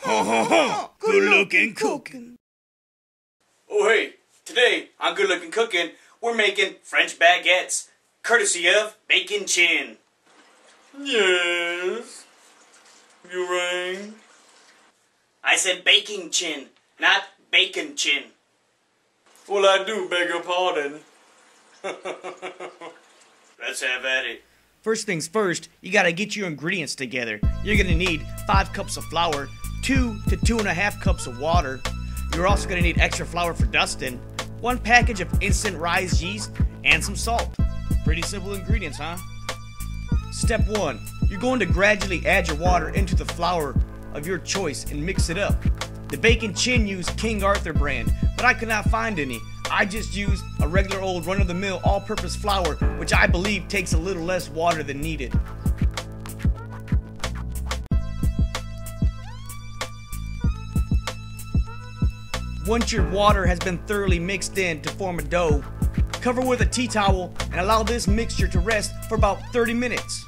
Ha ha ha! Good looking cooking. Oh hey, today on Good Lookin Cookin, we're making French baguettes, courtesy of Bacon Chin. Yes. You rang? I said baking chin, not bacon chin. Well, I do beg your pardon. Let's have at it. First things first, you gotta get your ingredients together. You're gonna need 5 cups of flour, 2 to 2.5 cups of water. You're also gonna need extra flour for dusting, 1 package of instant rise yeast, and some salt. Pretty simple ingredients, huh? Step 1, you're going to gradually add your water into the flour of your choice and mix it up. The Bacon Chin used King Arthur brand, but I could not find any. I just used a regular old run-of-the-mill all-purpose flour, which I believe takes a little less water than needed. Once your water has been thoroughly mixed in to form a dough, cover with a tea towel and allow this mixture to rest for about 30 minutes.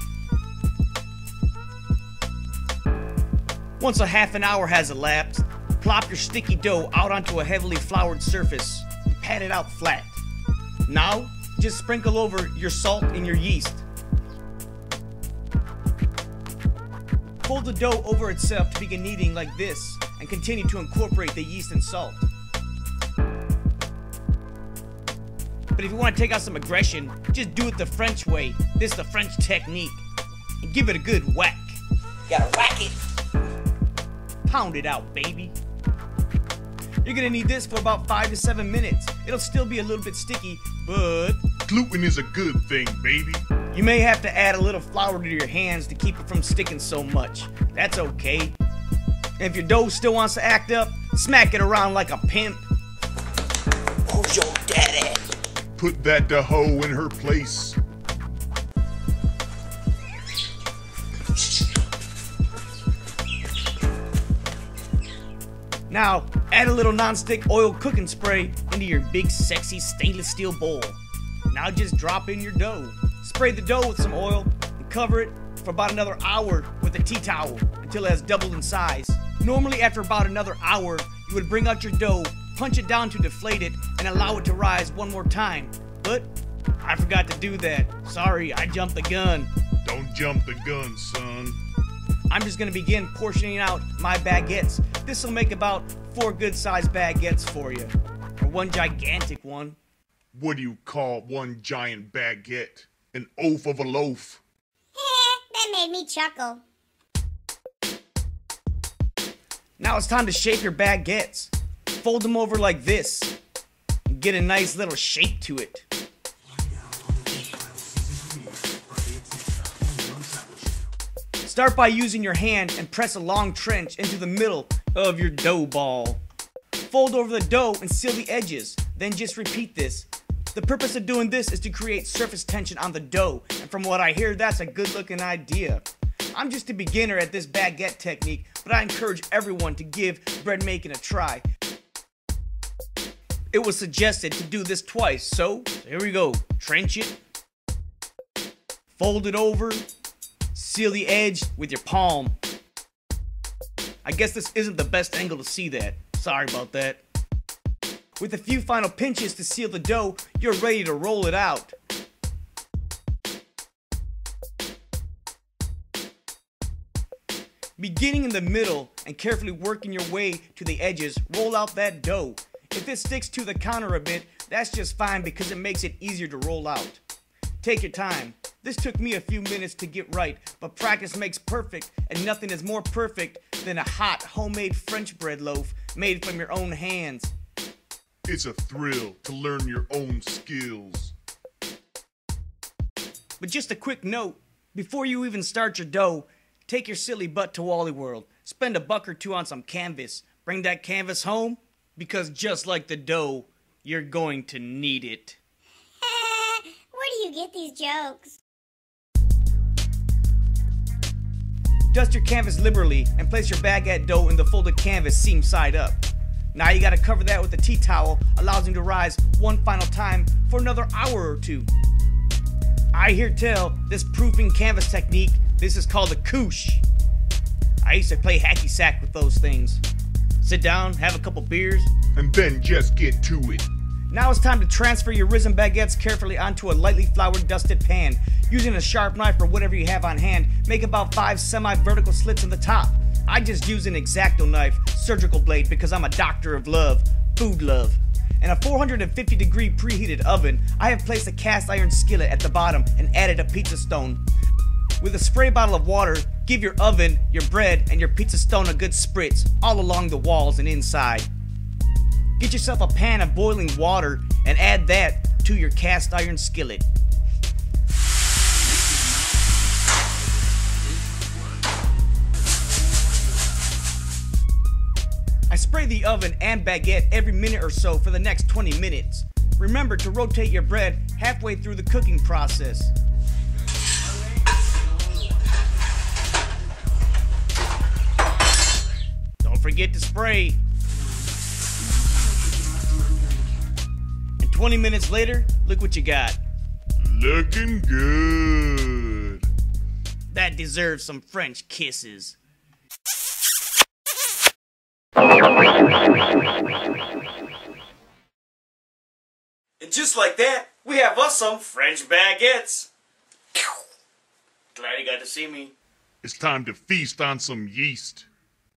Once a half an hour has elapsed, plop your sticky dough out onto a heavily floured surface and pat it out flat. Now, just sprinkle over your salt and your yeast. Fold the dough over itself to begin kneading like this and continue to incorporate the yeast and salt. But if you want to take out some aggression, just do it the French way. This is the French technique. And give it a good whack. Gotta whack it. Pound it out, baby. You're gonna need this for about 5 to 7 minutes. It'll still be a little bit sticky, but gluten is a good thing, baby. you may have to add a little flour to your hands to keep it from sticking so much. That's okay. And if your dough still wants to act up, smack it around like a pimp. Who's your daddy? Put that hoe in her place. Now, add a little non-stick oil cooking spray into your big sexy stainless steel bowl. Now just drop in your dough. Spray the dough with some oil and cover it for about another hour with a tea towel until it has doubled in size. Normally after about another hour, you would bring out your dough, punch it down to deflate it, and allow it to rise one more time. But I forgot to do that. Sorry, I jumped the gun. Don't jump the gun, son. I'm just gonna begin portioning out my baguettes. This will make about 4 good-sized baguettes for you, or 1 gigantic one. What do you call one giant baguette? An oaf of a loaf. That made me chuckle. Now it's time to shape your baguettes. Fold them over like this and get a nice little shape to it. Start by using your hand and press a long trench into the middle of your dough ball. Fold over the dough and seal the edges, then just repeat this. The purpose of doing this is to create surface tension on the dough, and from what I hear, that's a good looking idea. I'm just a beginner at this baguette technique, but I encourage everyone to give bread making a try. It was suggested to do this twice, so here we go. Trench it, fold it over, seal the edge with your palm. I guess this isn't the best angle to see that. Sorry about that. With a few final pinches to seal the dough, you're ready to roll it out. Beginning in the middle and carefully working your way to the edges, roll out that dough. If it sticks to the counter a bit, that's just fine because it makes it easier to roll out. Take your time. This took me a few minutes to get right, but practice makes perfect, and nothing is more perfect than a hot, homemade French bread loaf made from your own hands. It's a thrill to learn your own skills. But just a quick note, before you even start your dough, take your silly butt to Wally World. Spend $1 or $2 on some canvas. Bring that canvas home, because just like the dough, you're going to need it. Where do you get these jokes? Dust your canvas liberally and place your baguette dough in the folded canvas seam side up. Now you gotta cover that with a tea towel, allows them to rise one final time for another hour or 2. I hear tell this proofing canvas technique, this is called a couche. I used to play hacky sack with those things. Sit down, have a couple beers, And then just get to it. now it's time to transfer your risen baguettes carefully onto a lightly floured dusted pan. Using a sharp knife or whatever you have on hand, make about 5 semi-vertical slits in the top. I just use an X-Acto knife, surgical blade, because I'm a doctor of love, food love. In a 450 degree preheated oven, I have placed a cast iron skillet at the bottom and added a pizza stone. With a spray bottle of water, give your oven, your bread, and your pizza stone a good spritz all along the walls and inside. Get yourself a pan of boiling water and add that to your cast iron skillet. I spray the oven and baguette every minute or so for the next 20 minutes. Remember to rotate your bread halfway through the cooking process. Don't forget to spray. And 20 minutes later, look what you got. Looking good. That deserves some French kisses. And just like that, we have us some French baguettes. Glad you got to see me. It's time to feast on some yeast.